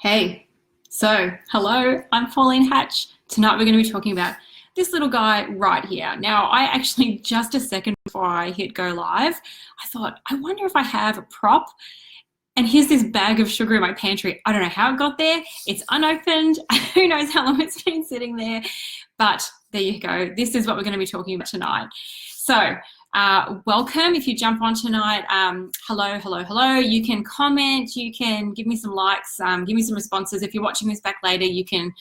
Hey, so hello, I'm Pauline Hatch. Tonight we're going to be talking about this little guy right here. Now, I actually, just a second before I hit go live, I thought, I wonder if I have a prop. And here's this bag of sugar in my pantry. I don't know how it got there. It's unopened. Who knows how long it's been sitting there. But there you go. This is what we're going to be talking about tonight. So welcome. If you jump on tonight, hello, hello, hello. You can comment. You can give me some likes. Give me some responses. If you're watching this back later, you can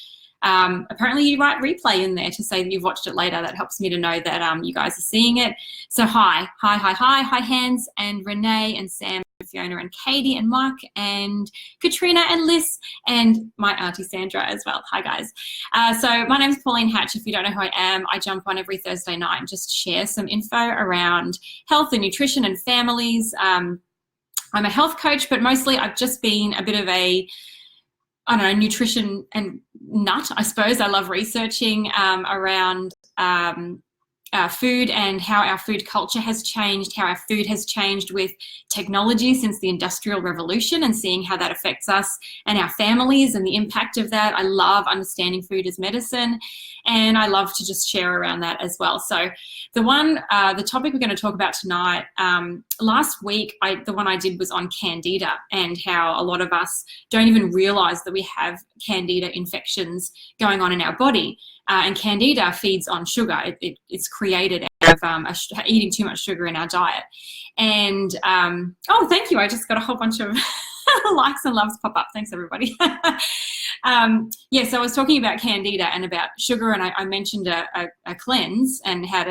apparently you write replay in there to say that you've watched it later. That helps me to know that you guys are seeing it. So hi, Hans and Renee and Sam, Fiona and Katie and Mark and Katrina and Liz and my auntie Sandra as well. Hi guys. So my name's Pauline Hatch. If you don't know who I am, I jump on every Thursday night and just share some info around health and nutrition and families. I'm a health coach, but mostly I've just been a bit of a, I don't know, nutrition and nut, I suppose. I love researching around food and how our food culture has changed, how our food has changed with technology since the Industrial Revolution, and seeing how that affects us and our families and the impact of that. I love understanding food as medicine, and I love to just share around that as well. So the topic we're going to talk about tonight, last week, the one I did was on Candida and how a lot of us don't even realize that we have Candida infections going on in our body. And Candida feeds on sugar. It's created out of eating too much sugar in our diet. And, oh, thank you. I just got a whole bunch of likes and loves pop up. Thanks, everybody. Yeah, so I was talking about Candida and about sugar, and I mentioned a cleanse and how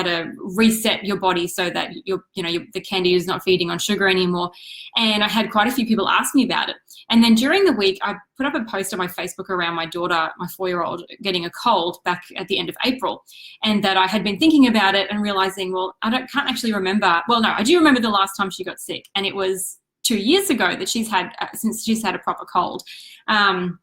to reset your body so that the Candida is not feeding on sugar anymore. And I had quite a few people ask me about it. And then during the week, I put up a post on my Facebook around my daughter, my 4-year-old, getting a cold back at the end of April, and that I had been thinking about it and realizing, well, can't actually remember. Well, no, I do remember the last time she got sick, and it was 2 years ago that since she's had a proper cold. And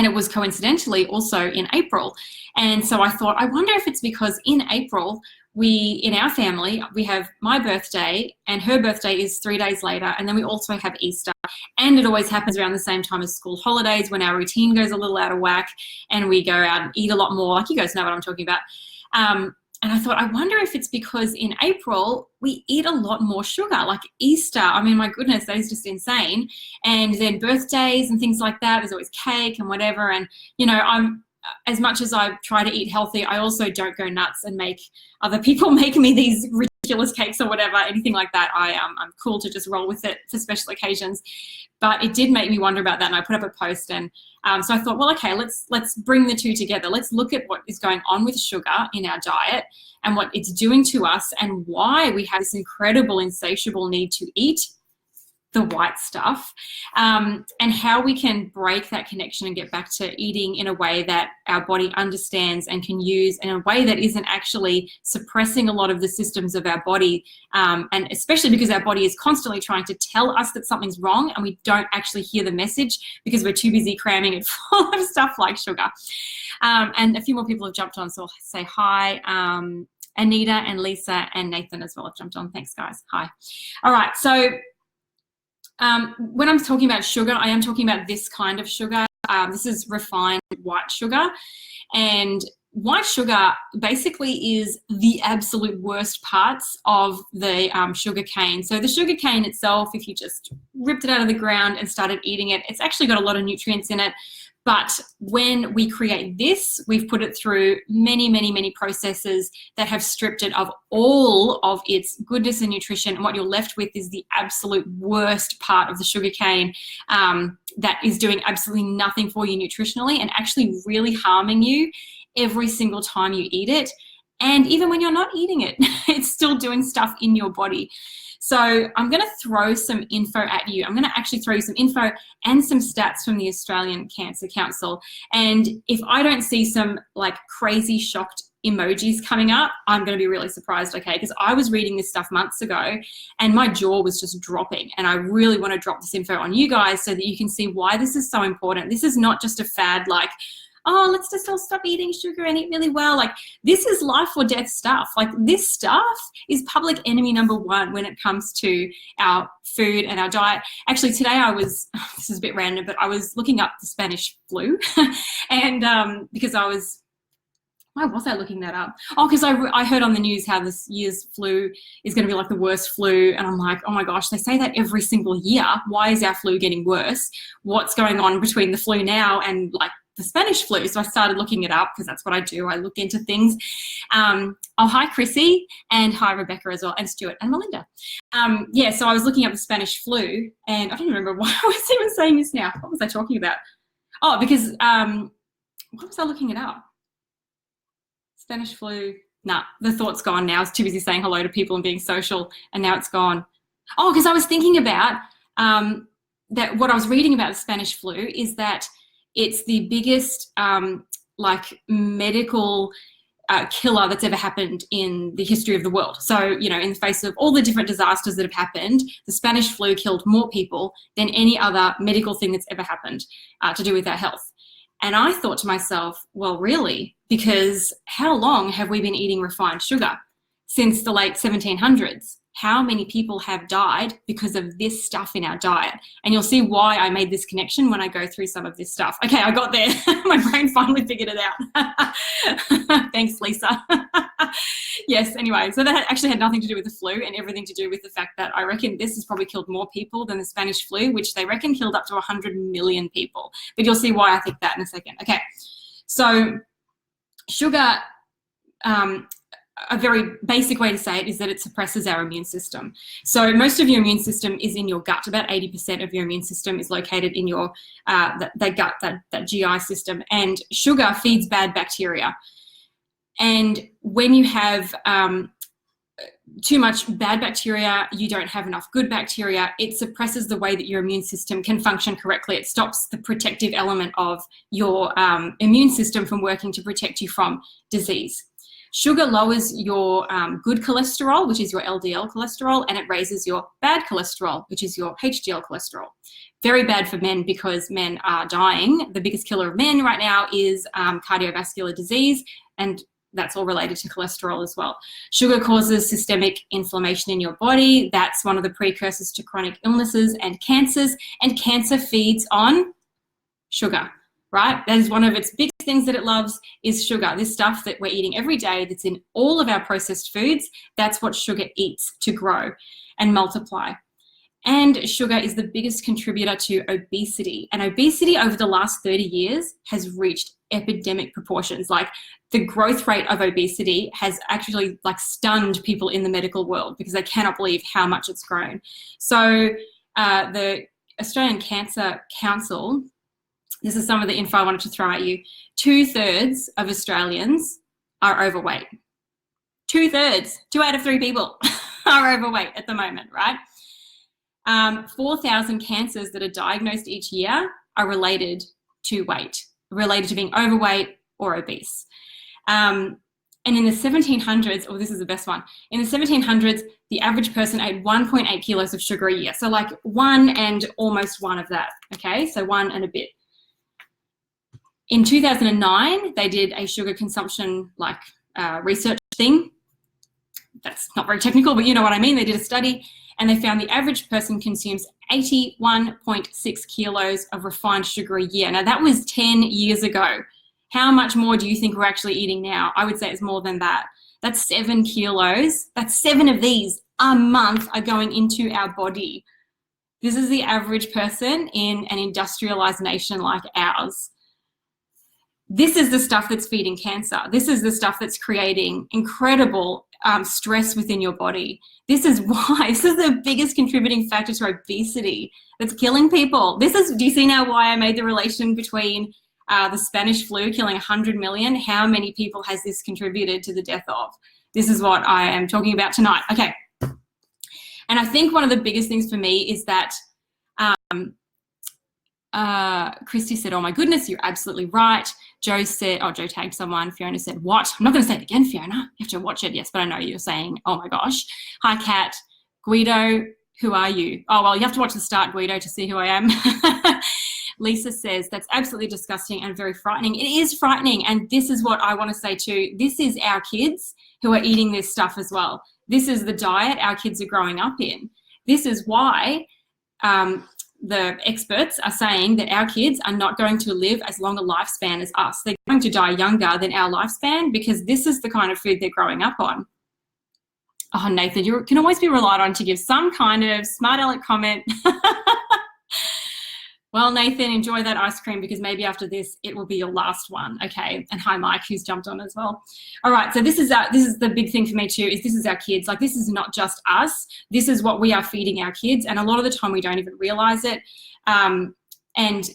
it was coincidentally also in April. And so I thought, I wonder if it's because in April, in our family, we have my birthday and her birthday is 3 days later. And then we also have Easter. And it always happens around the same time as school holidays, when our routine goes a little out of whack and we go out and eat a lot more. Like, you guys know what I'm talking about. And I thought, I wonder if it's because in April we eat a lot more sugar, like Easter. I mean, my goodness, that is just insane. And then birthdays and things like that, there's always cake and whatever. And, as much as I try to eat healthy, I also don't go nuts and make other people make me these ridiculous cakes or whatever, anything like that. I'm cool to just roll with it for special occasions. But it did make me wonder about that, and I put up a post, and so I thought, well, okay, let's bring the two together. Let's look at what is going on with sugar in our diet and what it's doing to us, and why we have this incredible, insatiable need to eat the white stuff, and how we can break that connection and get back to eating in a way that our body understands and can use, in a way that isn't actually suppressing a lot of the systems of our body, and especially because our body is constantly trying to tell us that something's wrong and we don't actually hear the message because we're too busy cramming it full of stuff like sugar. And a few more people have jumped on, so I'll say hi. Anita and Lisa and Nathan as well have jumped on. Thanks, guys. Hi. All right, so when I'm talking about sugar, I am talking about this kind of sugar. This is refined white sugar, and white sugar basically is the absolute worst parts of the sugar cane. So the sugar cane itself, if you just ripped it out of the ground and started eating it, it's actually got a lot of nutrients in it. But when we create this, we've put it through many, many, many processes that have stripped it of all of its goodness and nutrition. And what you're left with is the absolute worst part of the sugar cane, that is doing absolutely nothing for you nutritionally and actually really harming you every single time you eat it. And even when you're not eating it, it's still doing stuff in your body. So I'm going to throw some info at you. I'm going to actually throw you some info and some stats from the Australian Cancer Council. And if I don't see some like crazy shocked emojis coming up, I'm going to be really surprised, okay? Because I was reading this stuff months ago and my jaw was just dropping. And I really want to drop this info on you guys so that you can see why this is so important. This is not just a fad like, oh, let's just all stop eating sugar and eat really well. Like, this is life or death stuff. Like, this stuff is public enemy number one when it comes to our food and our diet. Actually, today this is a bit random, but I was looking up the Spanish flu and because why was I looking that up? Oh, because I heard on the news how this year's flu is going to be like the worst flu. And I'm like, oh my gosh, they say that every single year. Why is our flu getting worse? What's going on between the flu now and like the Spanish flu? So I started looking it up because that's what I do. I look into things. Hi, Chrissy, and hi, Rebecca as well, and Stuart and Melinda. So I was looking up the Spanish flu, and I don't remember why I was even saying this now. What was I talking about? Oh, because what was I looking it up? Spanish flu. Nah, the thought's gone now. I was too busy saying hello to people and being social, and now it's gone. Oh, because I was thinking about that what I was reading about the Spanish flu is that it's the biggest medical killer that's ever happened in the history of the world. So, in the face of all the different disasters that have happened, the Spanish flu killed more people than any other medical thing that's ever happened to do with our health. And I thought to myself, well, really? Because how long have we been eating refined sugar? Since the late 1700s. How many people have died because of this stuff in our diet? And you'll see why I made this connection when I go through some of this stuff. Okay, I got there. My brain finally figured it out. Thanks, Lisa. Yes, anyway, so that actually had nothing to do with the flu and everything to do with the fact that I reckon this has probably killed more people than the Spanish flu, which they reckon killed up to 100 million people. But you'll see why I think that in a second. Okay, so sugar, a very basic way to say it is that it suppresses our immune system. So most of your immune system is in your gut. About 80% of your immune system is located in your that gut, that GI system. And sugar feeds bad bacteria. And when you have too much bad bacteria, you don't have enough good bacteria, it suppresses the way that your immune system can function correctly. It stops the protective element of your immune system from working to protect you from disease. Sugar lowers your good cholesterol, which is your LDL cholesterol, and it raises your bad cholesterol, which is your HDL cholesterol. Very bad for men because men are dying. The biggest killer of men right now is cardiovascular disease, and that's all related to cholesterol as well. Sugar causes systemic inflammation in your body. That's one of the precursors to chronic illnesses and cancer feeds on sugar. Right? That is one of its biggest things that it loves is sugar. This stuff that we're eating every day that's in all of our processed foods, that's what sugar eats to grow and multiply. And sugar is the biggest contributor to obesity. And obesity over the last 30 years has reached epidemic proportions. Like, the growth rate of obesity has actually stunned people in the medical world because they cannot believe how much it's grown. So the Australian Cancer Council, this is some of the info I wanted to throw at you. 2/3 of Australians are overweight. 2/3, 2 out of 3 people are overweight at the moment, right? 4,000 cancers that are diagnosed each year are related to weight, related to being overweight or obese. And in the 1700s, this is the best one. In the 1700s, the average person ate 1.8 kilos of sugar a year. So like 1 and almost 1 of that, okay? So 1 and a bit. In 2009, they did a sugar consumption research thing. That's not very technical, but you know what I mean. They did a study and they found the average person consumes 81.6 kilos of refined sugar a year. Now, that was 10 years ago. How much more do you think we're actually eating now? I would say it's more than that. That's 7 kilos. That's 7 of these a month are going into our body. This is the average person in an industrialized nation like ours. This is the stuff that's feeding cancer. This is the stuff that's creating incredible stress within your body. This is the biggest contributing factor to obesity that's killing people. Do you see now why I made the relation between the Spanish flu killing 100 million? How many people has this contributed to the death of? This is what I am talking about tonight. Okay. And I think one of the biggest things for me is that Christy said, oh my goodness, you're absolutely right. Joe tagged someone. Fiona said, what? I'm not going to say it again, Fiona. You have to watch it. Yes, but I know you're saying, oh my gosh. Hi, Kat. Guido, who are you? Oh, well, you have to watch the start, Guido, to see who I am. Lisa says, that's absolutely disgusting and very frightening. It is frightening. And this is what I want to say too. This is our kids who are eating this stuff as well. This is the diet our kids are growing up in. This is why the experts are saying that our kids are not going to live as long a lifespan as us. They're going to die younger than our lifespan because this is the kind of food they're growing up on. Oh, Nathan, you can always be relied on to give some kind of smart aleck comment. Well, Nathan, enjoy that ice cream because maybe after this, it will be your last one. Okay. And hi, Mike, who's jumped on as well. All right. So this is the big thing for me too, is this is our kids. Like, this is not just us. This is what we are feeding our kids. And a lot of the time we don't even realize it. And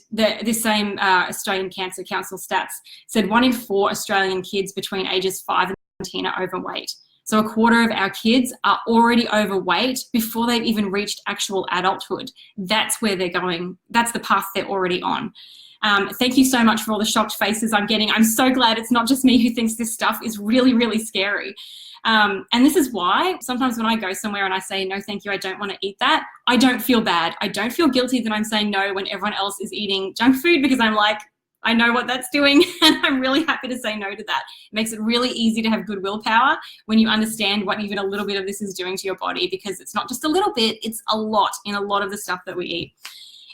this same Australian Cancer Council stats said 1 in 4 Australian kids between ages 5 and 17 are overweight. So a quarter of our kids are already overweight before they've even reached actual adulthood. That's where they're going. That's the path they're already on. Thank you so much for all the shocked faces I'm getting. I'm so glad it's not just me who thinks this stuff is really, really scary. And this is why sometimes when I go somewhere and I say, no, thank you, I don't want to eat that, I don't feel bad. I don't feel guilty that I'm saying no when everyone else is eating junk food, because I'm like, I know what that's doing and I'm really happy to say no to that. It makes it really easy to have good willpower when you understand what even a little bit of this is doing to your body, because it's not just a little bit, it's a lot in a lot of the stuff that we eat.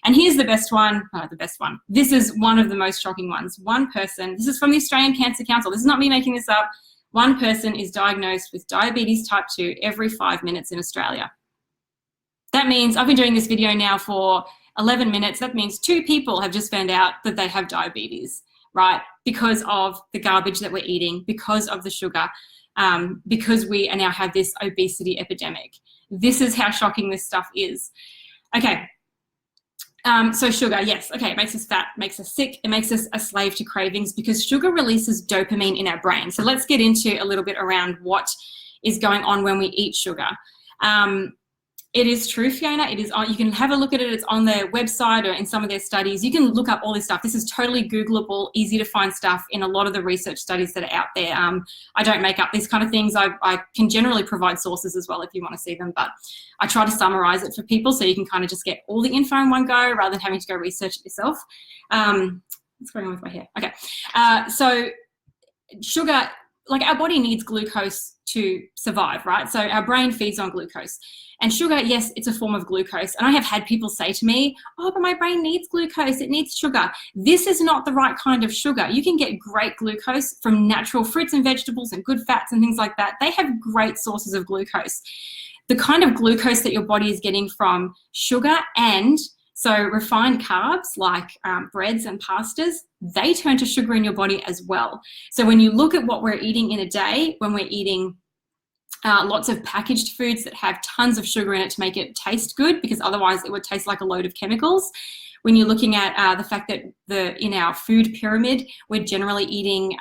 And here's the best one, This is one of the most shocking ones. One person, this is from the Australian Cancer Council, this is not me making this up, one person is diagnosed with diabetes type 2 every 5 minutes in Australia. That means I've been doing this video now for 11 minutes. That means 2 people have just found out that they have diabetes, right? Because of the garbage that we're eating, because of the sugar, because we now have this obesity epidemic. This is how shocking this stuff is. Okay. So sugar, yes, okay, it makes us fat, makes us sick, it makes us a slave to cravings because sugar releases dopamine in our brain. So let's get into a little bit around what is going on when we eat sugar. It is true, Fiona. It is on, you can have a look at it. It's on their website or in some of their studies. You can look up all this stuff. This is totally Googleable, easy to find stuff in a lot of the research studies that are out there. I don't make up these kind of things. I can generally provide sources as well if you want to see them, but I try to summarize it for people so you can kind of just get all the info in one go rather than having to go research it yourself. What's going on with my hair? Okay. So sugar, like our body needs glucose to survive, right? So our brain feeds on glucose. And sugar, yes, it's a form of glucose. And I have had people say to me, oh, but my brain needs glucose, it needs sugar. This is not the right kind of sugar. You can get great glucose from natural fruits and vegetables and good fats and things like that. They have great sources of glucose. The kind of glucose that your body is getting from sugar and so refined carbs like breads and pastas, they turn to sugar in your body as well. So when you look at what we're eating in a day, when we're eating lots of packaged foods that have tons of sugar in it to make it taste good, because otherwise it would taste like a load of chemicals. When you're looking at the fact that in our food pyramid, we're generally eating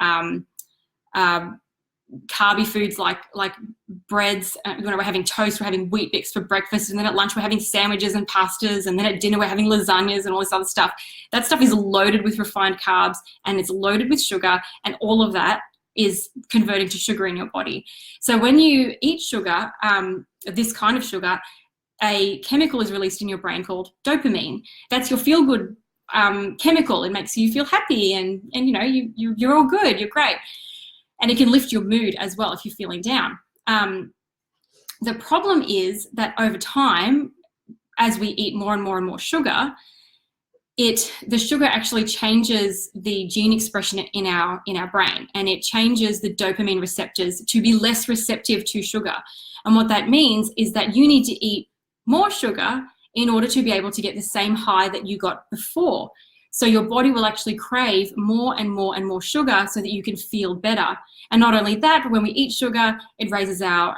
carby foods like breads. When we're having toast, we're having Wheat Bix for breakfast, and then at lunch we're having sandwiches and pastas, and then at dinner we're having lasagnas and all this other stuff. That stuff is loaded with refined carbs and it's loaded with sugar, and all of that is converting to sugar in your body. So when you eat sugar, this kind of sugar, a chemical is released in your brain called dopamine. That's your feel-good chemical. It makes you feel happy and you know, you're all good, you're great. And it can lift your mood as well if you're feeling down. The problem is that over time, as we eat more and more and more sugar, the sugar actually changes the gene expression in our brain, and it changes the dopamine receptors to be less receptive to sugar. And what that means is that you need to eat more sugar in order to be able to get the same high that you got before. So your body will actually crave more and more and more sugar so that you can feel better. And not only that, but when we eat sugar, it raises our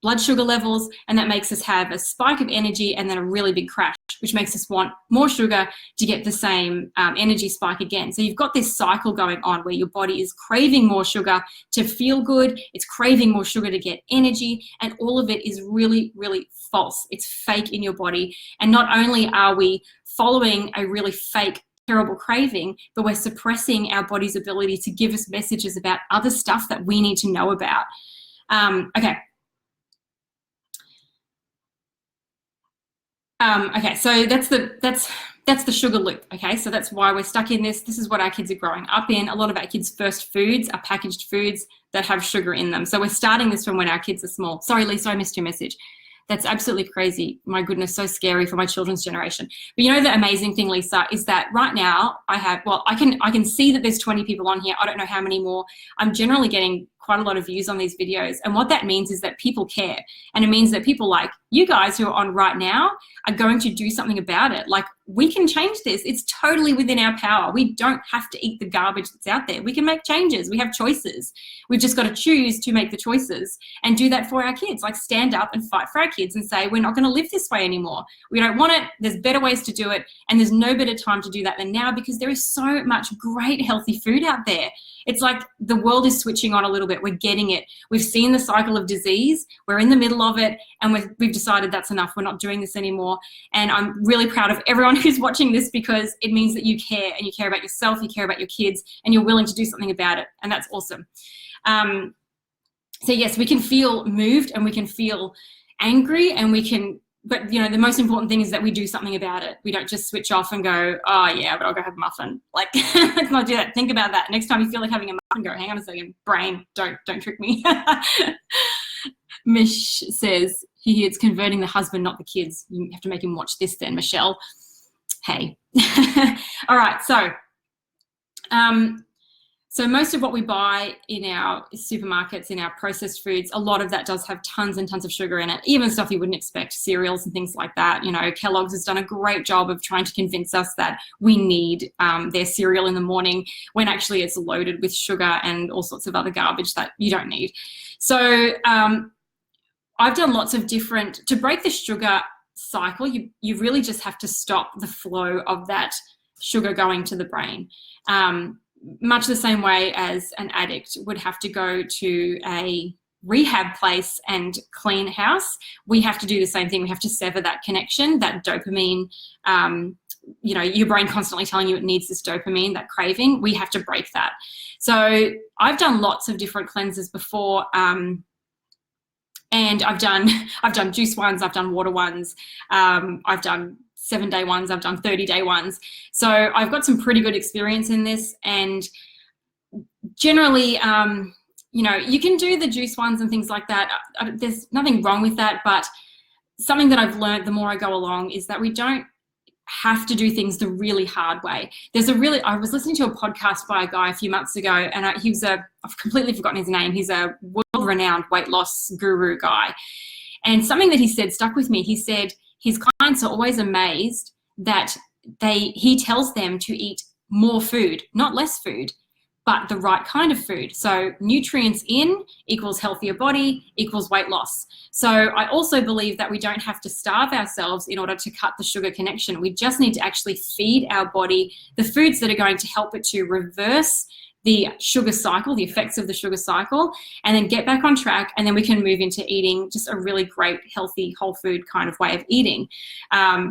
blood sugar levels, and that makes us have a spike of energy and then a really big crash, which makes us want more sugar to get the same energy spike again. So you've got this cycle going on where your body is craving more sugar to feel good, it's craving more sugar to get energy, and all of it is really, really false. It's fake in your body. And not only are we following a really fake, terrible craving, but we're suppressing our body's ability to give us messages about other stuff that we need to know about. Okay. Okay, so that's that's the sugar loop, okay? So that's why we're stuck in this. This is what our kids are growing up in. A lot of our kids' first foods are packaged foods that have sugar in them. So we're starting this from when our kids are small. Sorry, Lisa, I missed your message. That's absolutely crazy. My goodness, so scary for my children's generation. But you know the amazing thing, Lisa, is that right now I can see that there's 20 people on here. I don't know how many more. I'm generally getting quite a lot of views on these videos. And what that means is that people care. And it means that people like you guys who are on right now are going to do something about it. Like, we can change this. It's totally within our power. We don't have to eat the garbage that's out there. We can make changes. We have choices. We've just got to choose to make the choices and do that for our kids. Like, stand up and fight for our kids and say, we're not going to live this way anymore. We don't want it. There's better ways to do it. And there's no better time to do that than now, because there is so much great healthy food out there. It's like the world is switching on a little bit. We're getting it. We've seen the cycle of disease. We're in the middle of it, and we've decided that's enough. We're not doing this anymore. And I'm really proud of everyone who's watching this, because it means that you care, and you care about yourself, you care about your kids, and you're willing to do something about it. And that's awesome. So yes, we can feel moved and we can feel angry, and we can, but you know, the most important thing is that we do something about it. We don't just switch off and go, oh yeah, but I'll go have a muffin. Like, let's not do that. Think about that. Next time you feel like having a muffin, go, hang on a second, brain, don't trick me. Mish says it's converting the husband, not the kids. You have to make him watch this then, Michelle. Hey. All right, so most of what we buy in our supermarkets, in our processed foods, a lot of that does have tons and tons of sugar in it, even stuff you wouldn't expect, cereals and things like that. You know, Kellogg's has done a great job of trying to convince us that we need their cereal in the morning, when actually it's loaded with sugar and all sorts of other garbage that you don't need. So I've done lots of different, to break the sugar cycle, you really just have to stop the flow of that sugar going to the brain. Much the same way as an addict would have to go to a rehab place and clean house, we have to do the same thing. We have to sever that connection, that dopamine, you know, your brain constantly telling you it needs this dopamine, that craving. We have to break that. So I've done lots of different cleanses before, and I've done juice ones, I've done water ones, I've done 7-day ones, I've done 30-day ones. So I've got some pretty good experience in this, and generally, you know, you can do the juice ones and things like that. There's nothing wrong with that, but something that I've learned the more I go along is that we don't have to do things the really hard way. I was listening to a podcast by a guy a few months ago, and I've completely forgotten his name. He's a world-renowned weight loss guru guy. And something that he said stuck with me. He said his clients are always amazed that he tells them to eat more food, not less food, but the right kind of food. So nutrients in equals healthier body equals weight loss. So I also believe that we don't have to starve ourselves in order to cut the sugar connection. We just need to actually feed our body the foods that are going to help it to reverse the sugar cycle, the effects of the sugar cycle, and then get back on track, and then we can move into eating just a really great, healthy, whole food kind of way of eating.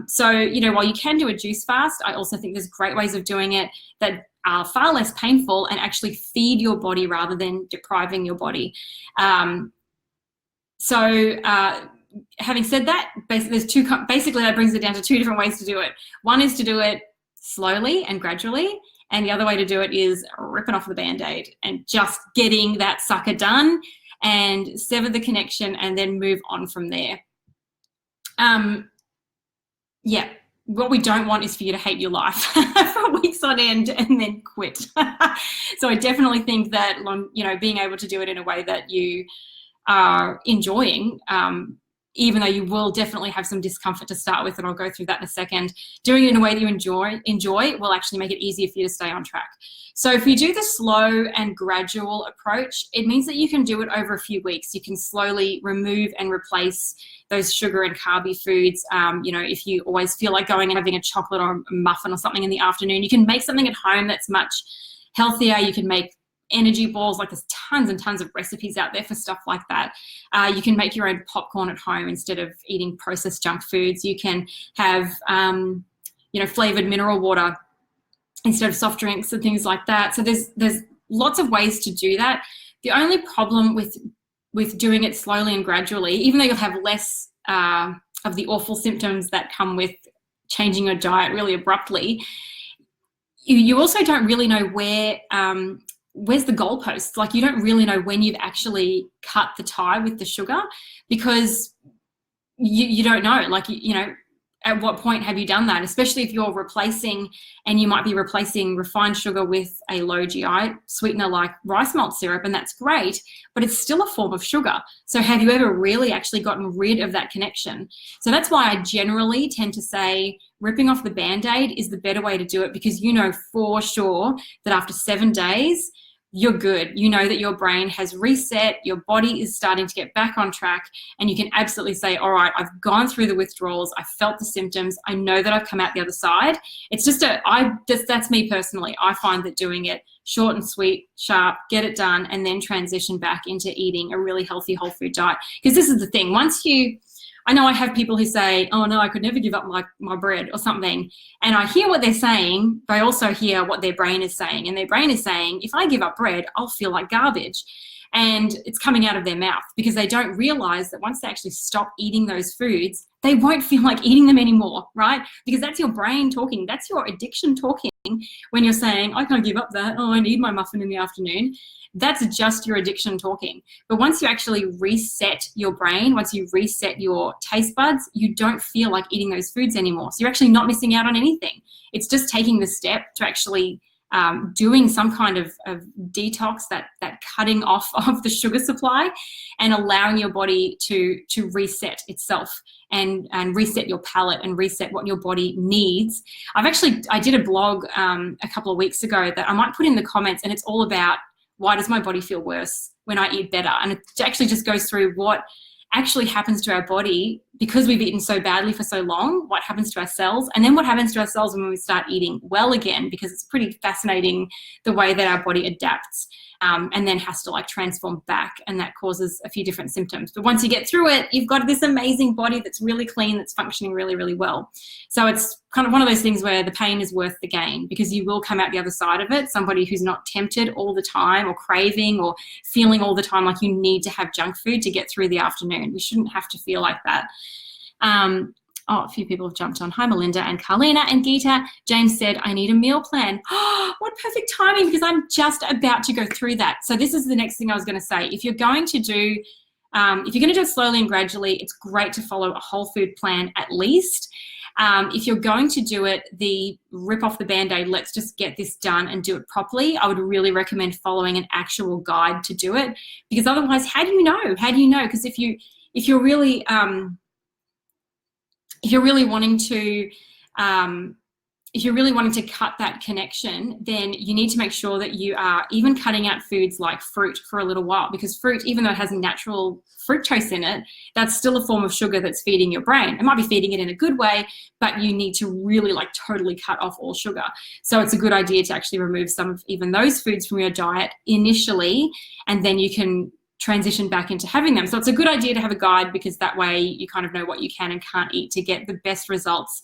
So, you know, while you can do a juice fast, I also think there's great ways of doing it that are far less painful and actually feed your body rather than depriving your body. Having said that, basically that brings it down to two different ways to do it. One is to do it slowly and gradually, and the other way to do it is ripping off the Band-Aid and just getting that sucker done and sever the connection and then move on from there. Yeah, what we don't want is for you to hate your life for weeks on end and then quit. So I definitely think that, you know, being able to do it in a way that you are enjoying, even though you will definitely have some discomfort to start with, and I'll go through that in a second, doing it in a way that you enjoy will actually make it easier for you to stay on track. So if you do the slow and gradual approach, it means that you can do it over a few weeks. You can slowly remove and replace those sugar and carby foods. You know, if you always feel like going and having a chocolate or a muffin or something in the afternoon, you can make something at home that's much healthier. You can make energy balls, like there's tons and tons of recipes out there for stuff like that. You can make your own popcorn at home instead of eating processed junk foods. You can have, you know, flavored mineral water instead of soft drinks and things like that. So there's lots of ways to do that. The only problem with doing it slowly and gradually, even though you'll have less of the awful symptoms that come with changing your diet really abruptly, you also don't really know where's the goalpost. Like, you don't really know when you've actually cut the tie with the sugar, because you don't know, like, you know, at what point have you done that, especially if you're replacing, and you might be replacing refined sugar with a low GI sweetener like rice malt syrup, and that's great, but it's still a form of sugar. So have you ever really actually gotten rid of that connection? So that's why I generally tend to say ripping off the Band-Aid is the better way to do it, because you know for sure that after 7 days, you're good. You know that your brain has reset, your body is starting to get back on track, and you can absolutely say, all right, I've gone through the withdrawals, I felt the symptoms, I know that I've come out the other side. It's just that's me personally. I find that doing it short and sweet, sharp, get it done, and then transition back into eating a really healthy whole food diet. Because this is the thing, I know I have people who say, oh no, I could never give up my bread or something. And I hear what they're saying, but I also hear what their brain is saying. And their brain is saying, if I give up bread, I'll feel like garbage. And it's coming out of their mouth, because they don't realize that once they actually stop eating those foods, they won't feel like eating them anymore, right? Because that's your brain talking. That's your addiction talking when you're saying, I can't give up that. Oh, I need my muffin in the afternoon. That's just your addiction talking. But once you actually reset your brain, once you reset your taste buds, you don't feel like eating those foods anymore. So you're actually not missing out on anything. It's just taking the step to actually doing some kind of detox, that cutting off of the sugar supply, and allowing your body to reset itself and reset your palate and reset what your body needs. I did a blog a couple of weeks ago that I might put in the comments, and it's all about, why does my body feel worse when I eat better? And it actually just goes through what actually happens to our body because we've eaten so badly for so long, what happens to our cells, and then what happens to our cells when we start eating well again, because it's pretty fascinating the way that our body adapts and then has to like transform back, and that causes a few different symptoms. But once you get through it, you've got this amazing body that's really clean, that's functioning really, really well. So it's kind of one of those things where the pain is worth the gain, because you will come out the other side of it somebody who's not tempted all the time, or craving, or feeling all the time like you need to have junk food to get through the afternoon. You shouldn't have to feel like that. A few people have jumped on. Hi, Melinda and Carlina and Geeta. James said, I need a meal plan. What perfect timing, because I'm just about to go through that. So this is the next thing I was going to say. If you're going to do it slowly and gradually, it's great to follow a whole food plan at least. If you're going to do it, the rip off the Band-Aid, let's just get this done and do it properly, I would really recommend following an actual guide to do it, because otherwise, how do you know? How do you know? Because if you're really wanting to cut that connection, then you need to make sure that you are even cutting out foods like fruit for a little while, because fruit, even though it has natural fructose in it, that's still a form of sugar that's feeding your brain. It might be feeding it in a good way, but you need to really like totally cut off all sugar. So it's a good idea to actually remove some of even those foods from your diet initially, and then you can transition back into having them. So it's a good idea to have a guide, because that way you kind of know what you can and can't eat to get the best results,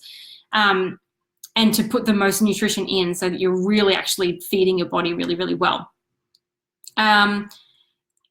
and to put the most nutrition in so that you're really actually feeding your body really, really well.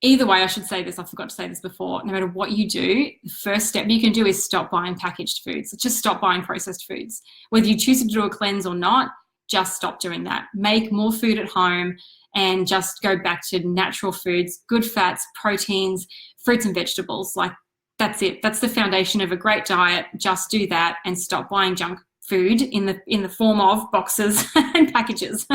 Either way, I should say this, I forgot to say this before, no matter what you do, the first step you can do is stop buying packaged foods. Just stop buying processed foods. Whether you choose to do a cleanse or not, just stop doing that. Make more food at home and just go back to natural foods, good fats, proteins, fruits and vegetables. Like, that's it. That's the foundation of a great diet. Just do that and stop buying junk food in the form of boxes and packages.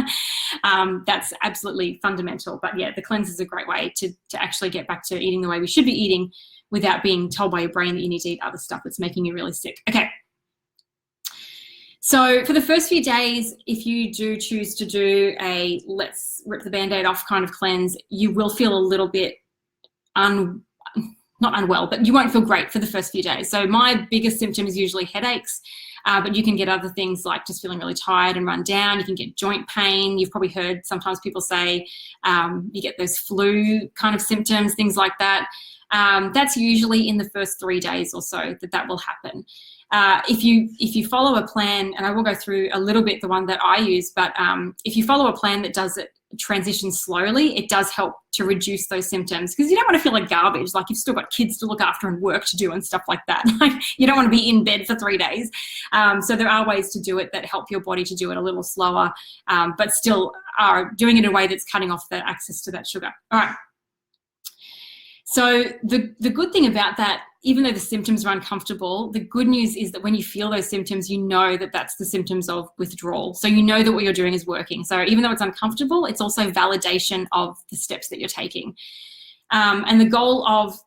That's absolutely fundamental. But yeah, the cleanse is a great way to actually get back to eating the way we should be eating without being told by your brain that you need to eat other stuff that's making you really sick. Okay. So for the first few days, if you do choose to do a let's rip the Band-Aid off kind of cleanse, you will feel a little bit not unwell, but you won't feel great for the first few days. So my biggest symptom is usually headaches, but you can get other things like just feeling really tired and run down. You can get joint pain. You've probably heard sometimes people say you get those flu kind of symptoms, things like that. That's usually in the first 3 days or so that will happen. If you follow a plan, and I will go through a little bit the one that I use, but if you follow a plan that does it transition slowly, it does help to reduce those symptoms, because you don't want to feel like garbage, like you've still got kids to look after and work to do and stuff like that. Like, you don't want to be in bed for 3 days. So there are ways to do it that help your body to do it a little slower, but still are doing it in a way that's cutting off the access to that sugar. All right. So the good thing about that, even though the symptoms are uncomfortable, the good news is that when you feel those symptoms, you know that that's the symptoms of withdrawal. So you know that what you're doing is working. So even though it's uncomfortable, it's also validation of the steps that you're taking. And the goal of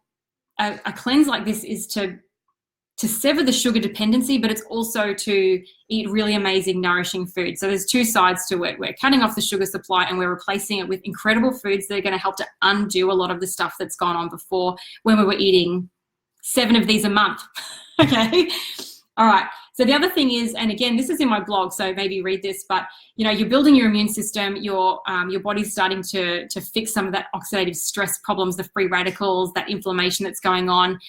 a cleanse like this is to sever the sugar dependency, but it's also to eat really amazing, nourishing food. So there's two sides to it. We're cutting off the sugar supply and we're replacing it with incredible foods that are going to help to undo a lot of the stuff that's gone on before, when we were eating 7 of these a month. Okay. All right. So the other thing is, and again, this is in my blog, so maybe read this, but you're building your immune system, your body's starting to fix some of that oxidative stress problems, the free radicals, that inflammation that's going on.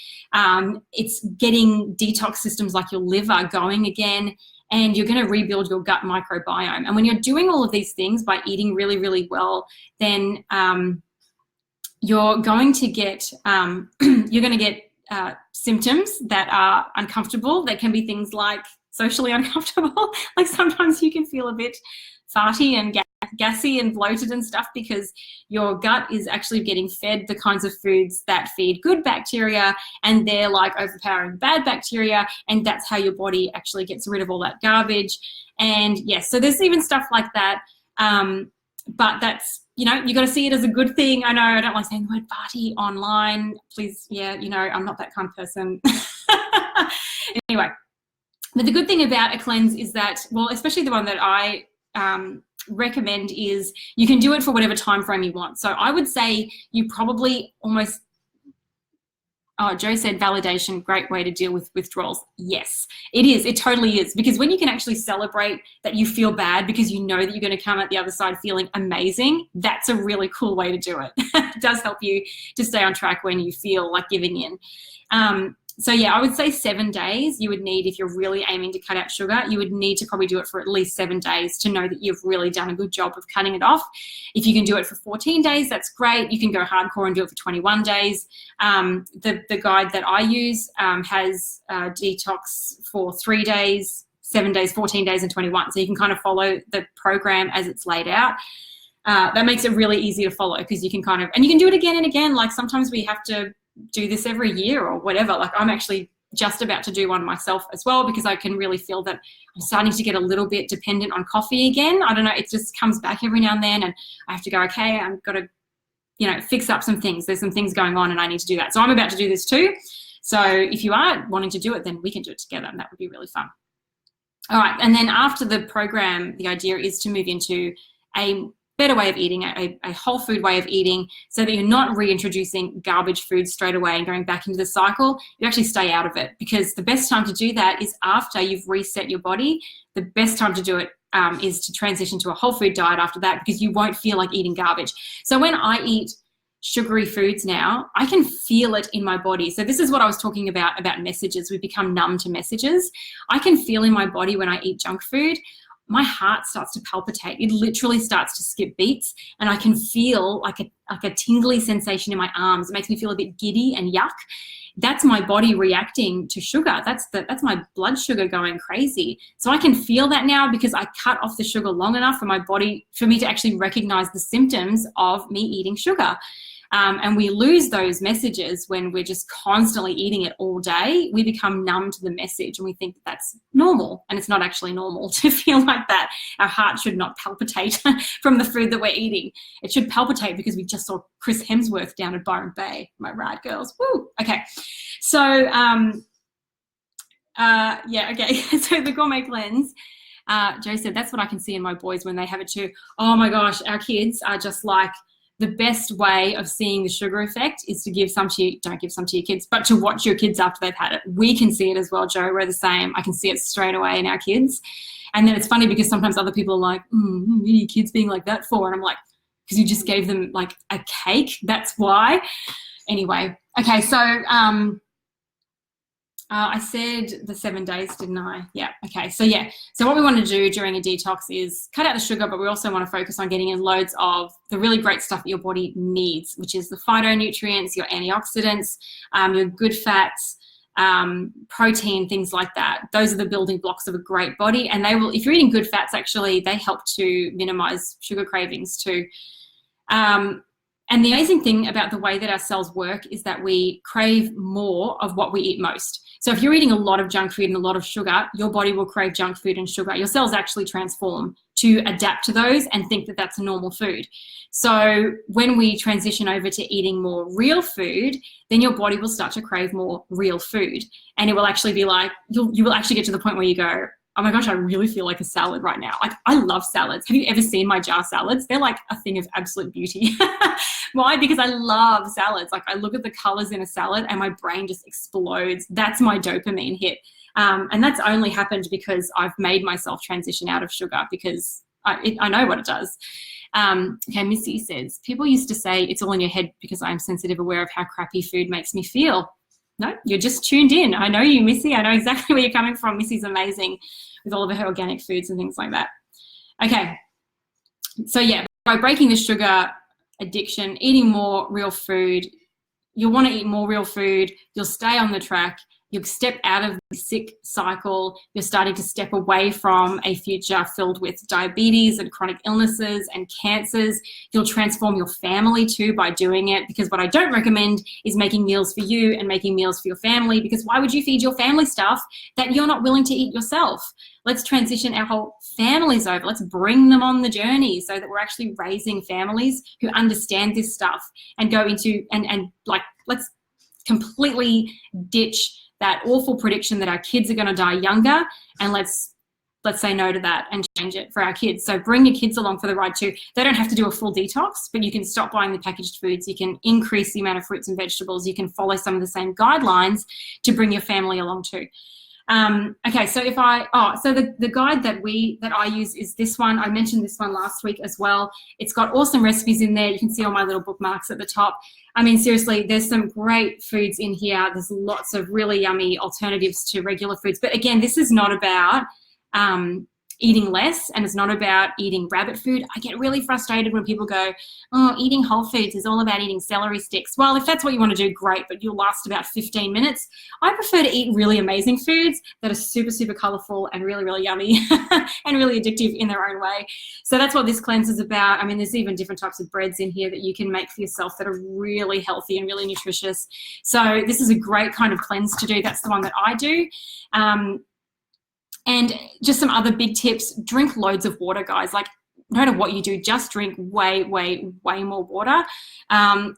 It's getting detox systems like your liver going again, and you're going to rebuild your gut microbiome. And when you're doing all of these things by eating really, really well, then you're going to get symptoms that are uncomfortable. They can be things like socially uncomfortable. Like sometimes you can feel a bit farty and gassy and bloated and stuff, because your gut is actually getting fed the kinds of foods that feed good bacteria, and they're like overpowering bad bacteria, and that's how your body actually gets rid of all that garbage. And yes, so there's even stuff like that. But that's, you got to see it as a good thing. I know I don't like saying the word party online. Please, I'm not that kind of person. Anyway, but the good thing about a cleanse is that, well, especially the one that I recommend, is you can do it for whatever time frame you want. So I would say you probably almost, Joe said validation, great way to deal with withdrawals. Yes, it is. It totally is. Because when you can actually celebrate that you feel bad because you know that you're going to come out the other side feeling amazing, that's a really cool way to do it. It does help you to stay on track when you feel like giving in. So yeah, I would say 7 days you would need, if you're really aiming to cut out sugar, you would need to probably do it for at least 7 days to know that you've really done a good job of cutting it off. If you can do it for 14 days, that's great. You can go hardcore and do it for 21 days. The guide that I use has detox for 3 days, 7 days, 14 days, and 21. So you can kind of follow the program as it's laid out. That makes it really easy to follow, because you can and you can do it again and again. Like sometimes we have to do this every year or whatever. Like I'm actually just about to do one myself as well, because I can really feel that I'm starting to get a little bit dependent on coffee again. I don't know, it just comes back every now and then, and I have to go, okay, I've got to fix up some things. There's some things going on and I need to do that. So I'm about to do this too. So if you are wanting to do it, then we can do it together, and that would be really fun. All right, and then after the program, the idea is to move into a better way of eating, a whole food way of eating, so that you're not reintroducing garbage food straight away and going back into the cycle. You actually stay out of it, because the best time to do that is after you've reset your body. The best time to do it is to transition to a whole food diet after that, because you won't feel like eating garbage. So when I eat sugary foods now, I can feel it in my body. So this is what I was talking about messages. We become numb to messages. I can feel in my body when I eat junk food, my heart starts to palpitate. It literally starts to skip beats, and I can feel like a tingly sensation in my arms. It makes me feel a bit giddy and yuck. That's my body reacting to sugar. That's my blood sugar going crazy. So I can feel that now, because I cut off the sugar long enough for me to actually recognize the symptoms of me eating sugar. And we lose those messages when we're just constantly eating it all day. We become numb to the message, and we think that's normal, and it's not actually normal to feel like that. Our heart should not palpitate from the food that we're eating. It should palpitate because we just saw Chris Hemsworth down at Byron Bay. Am I right, girls? Woo! Okay. So, okay. So the gourmet cleanse, Joe said, that's what I can see in my boys when they have it too. Oh my gosh, our kids are just like, the best way of seeing the sugar effect is to give some to you. Don't give some to your kids, but to watch your kids after they've had it. We can see it as well, Joe. We're the same. I can see it straight away in our kids. And then it's funny because sometimes other people are like, what are your kids being like that for? And I'm like, because you just gave them like a cake. That's why. Anyway, okay, so I said the 7 days, didn't I? Yeah. Okay. So yeah. So what we want to do during a detox is cut out the sugar, but we also want to focus on getting in loads of the really great stuff that your body needs, which is the phytonutrients, your antioxidants, your good fats, protein, things like that. Those are the building blocks of a great body. And they will, if you're eating good fats, actually, they help to minimize sugar cravings too. And the amazing thing about the way that our cells work is that we crave more of what we eat most. So if you're eating a lot of junk food and a lot of sugar, your body will crave junk food and sugar. Your cells actually transform to adapt to those and think that that's a normal food. So when we transition over to eating more real food, then your body will start to crave more real food. And it will actually be like, you will actually get to the point where you go, oh my gosh, I really feel like a salad right now. Like, I love salads. Have you ever seen my jar salads? They're like a thing of absolute beauty. Why? Because I love salads. Like, I look at the colors in a salad and my brain just explodes. That's my dopamine hit. And that's only happened because I've made myself transition out of sugar, because I know what it does. Okay, Missy says, people used to say it's all in your head because I'm sensitive, aware of how crappy food makes me feel. No, you're just tuned in. I know you, Missy. I know exactly where you're coming from. Missy's amazing with all of her organic foods and things like that. Okay, so yeah, by breaking the sugar addiction, eating more real food, you'll want to eat more real food, you'll stay on the track, you'll step out of the sick cycle, you're starting to step away from a future filled with diabetes and chronic illnesses and cancers. You'll transform your family too by doing it, because what I don't recommend is making meals for you and making meals for your family, because why would you feed your family stuff that you're not willing to eat yourself? Let's transition our whole families over. Let's bring them on the journey so that we're actually raising families who understand this stuff and go into, and like, let's completely ditch that awful prediction that our kids are going to die younger, and let's say no to that and change it for our kids. So bring your kids along for the ride too. They don't have to do a full detox, but you can stop buying the packaged foods. You can increase the amount of fruits and vegetables. You can follow some of the same guidelines to bring your family along too. Okay, so the guide that I use is this one. I mentioned this one last week as well. It's got awesome recipes in there. You can see all my little bookmarks at the top. I mean, seriously, there's some great foods in here. There's lots of really yummy alternatives to regular foods. But again, this is not about eating less, and it's not about eating rabbit food. I get really frustrated when people go, oh, eating whole foods is all about eating celery sticks. Well, if that's what you want to do, great, but you'll last about 15 minutes. I prefer to eat really amazing foods that are super, super colorful and really, really yummy and really addictive in their own way. So that's what this cleanse is about. I mean, there's even different types of breads in here that you can make for yourself that are really healthy and really nutritious. So this is a great kind of cleanse to do. That's the one that I do. And just some other big tips: drink loads of water, guys. Like, no matter what you do, just drink way, way, way more water.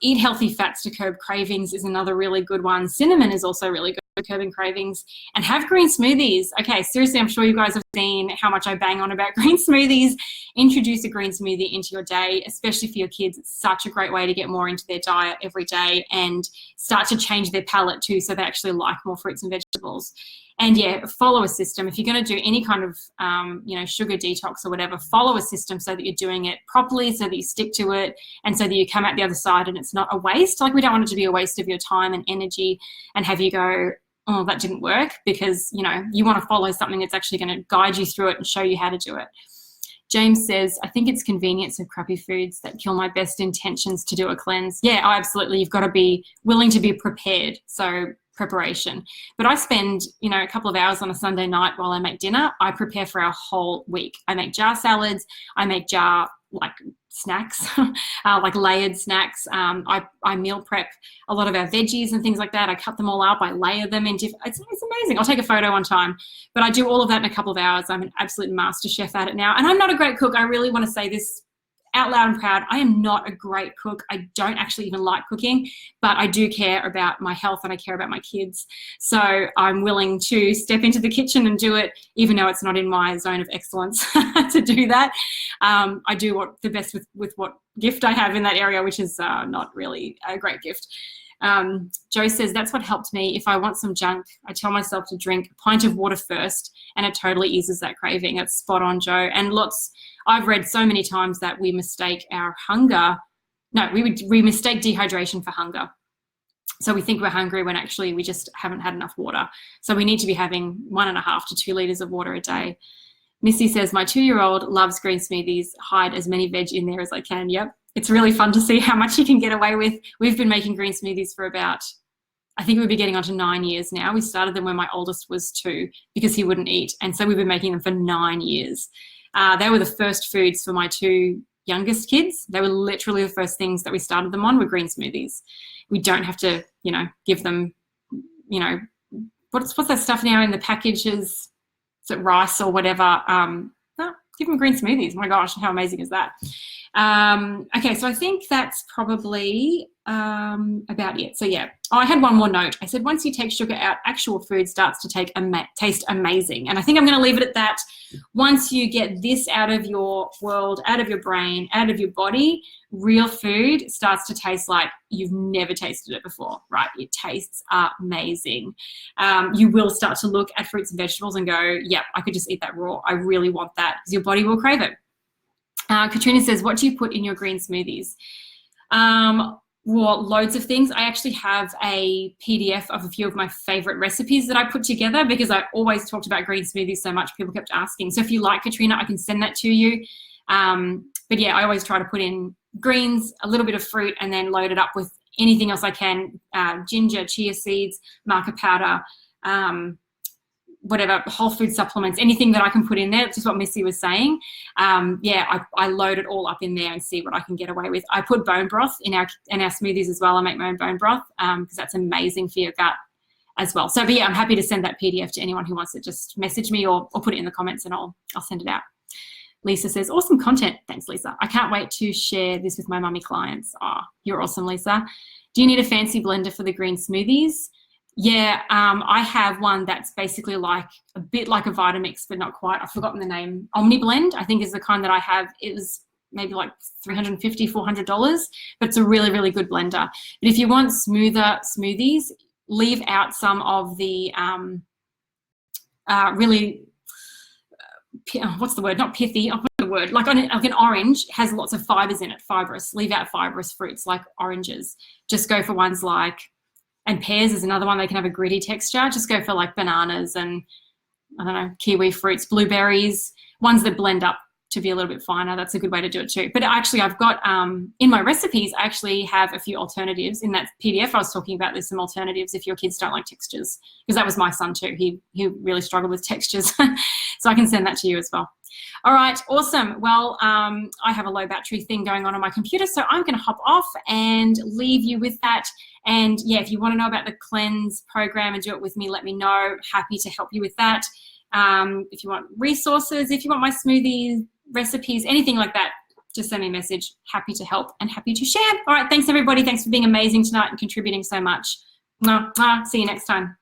Eat healthy fats to curb cravings is another really good one. Cinnamon is also really good for curbing cravings. And have green smoothies. Okay, seriously, I'm sure you guys have seen how much I bang on about green smoothies. Introduce a green smoothie into your day, especially for your kids. It's such a great way to get more into their diet every day and start to change their palate too, so they actually like more fruits and vegetables. And yeah, follow a system. If you're going to do any kind of, sugar detox or whatever, follow a system so that you're doing it properly, so that you stick to it, and so that you come out the other side and it's not a waste. Like, we don't want it to be a waste of your time and energy and have you go, oh, that didn't work, because, you want to follow something that's actually going to guide you through it and show you how to do it. James says, I think it's convenience of crappy foods that kill my best intentions to do a cleanse. Yeah, absolutely. You've got to be willing to be prepared. So preparation. But I spend, a couple of hours on a Sunday night while I make dinner. I prepare for our whole week. I make jar salads. I make jar snacks, like layered snacks. I meal prep a lot of our veggies and things like that. I cut them all up. I layer them in different, it's amazing. I'll take a photo one time, but I do all of that in a couple of hours. I'm an absolute master chef at it now. And I'm not a great cook. I really want to say this out loud and proud. I am not a great cook. I don't actually even like cooking, but I do care about my health and I care about my kids. So I'm willing to step into the kitchen and do it, even though it's not in my zone of excellence to do that. I do the best with what gift I have in that area, which is not really a great gift. Joe says, that's what helped me. If I want some junk, I tell myself to drink a pint of water first, and it totally eases that craving. That's spot on, Joe. And I've read so many times that we mistake our hunger. No, we mistake dehydration for hunger. So we think we're hungry when actually we just haven't had enough water. So we need to be having 1.5 to 2 litres of water a day. Missy says, my 2-year-old loves green smoothies. Hide as many veg in there as I can. Yep. It's really fun to see how much you can get away with. We've been making green smoothies for about, I think we'll be getting on to 9 years now. We started them when my oldest was 2 because he wouldn't eat. And so we've been making them for 9 years. They were the first foods for my 2 youngest kids. They were literally the first things that we started them on were green smoothies. We don't have to, give them, what's that stuff now in the packages? Is it rice or whatever? No, give them green smoothies. My gosh, how amazing is that? Okay, so I think that's probably about it. So yeah, I had one more note. I said, once you take sugar out, actual food starts to taste amazing. And I think I'm going to leave it at that. Once you get this out of your world, out of your brain, out of your body, real food starts to taste like you've never tasted it before, right? It tastes amazing. You will start to look at fruits and vegetables and go, yep, I could just eat that raw. I really want that, because your body will crave it. Katrina says, what do you put in your green smoothies? Well, loads of things. I actually have a PDF of a few of my favorite recipes that I put together because I always talked about green smoothies so much, people kept asking. So if you like, Katrina, I can send that to you. But yeah, I always try to put in greens, a little bit of fruit, and then load it up with anything else I can, ginger, chia seeds, maca powder, whatever, whole food supplements, anything that I can put in there. That's just what Missy was saying. I load it all up in there and see what I can get away with. I put bone broth in our smoothies as well. I make my own bone broth because that's amazing for your gut as well. So, but yeah, I'm happy to send that PDF to anyone who wants it. Just message me or put it in the comments and I'll send it out. Lisa says, awesome content. Thanks, Lisa. I can't wait to share this with my mummy clients. Oh, you're awesome, Lisa. Do you need a fancy blender for the green smoothies? Yeah, I have one that's basically like a bit like a Vitamix, but not quite. I've forgotten the name. Omni Blend, I think, is the kind that I have. It was maybe like $350, $400, but it's a really, really good blender. But if you want smoother smoothies, leave out some of the really, what's the word? Not pithy. I'll put the word. Like an orange has lots of fibers in it, fibrous. Leave out fibrous fruits like oranges. Just go for ones like, and pears is another one. They can have a gritty texture. Just go for like bananas and, I don't know, kiwi fruits, blueberries, ones that blend up to be a little bit finer. That's a good way to do it too. But actually I've got, in my recipes, I actually have a few alternatives. In that PDF I was talking about, there's some alternatives if your kids don't like textures, because that was my son too. He really struggled with textures. So I can send that to you as well. All right, awesome. Well, I have a low battery thing going on my computer, so I'm going to hop off and leave you with that. And yeah, if you want to know about the cleanse program and do it with me, let me know. Happy to help you with that. If you want resources, if you want my smoothie recipes, anything like that, just send me a message. Happy to help and happy to share. All right, thanks everybody. Thanks for being amazing tonight and contributing so much. See you next time.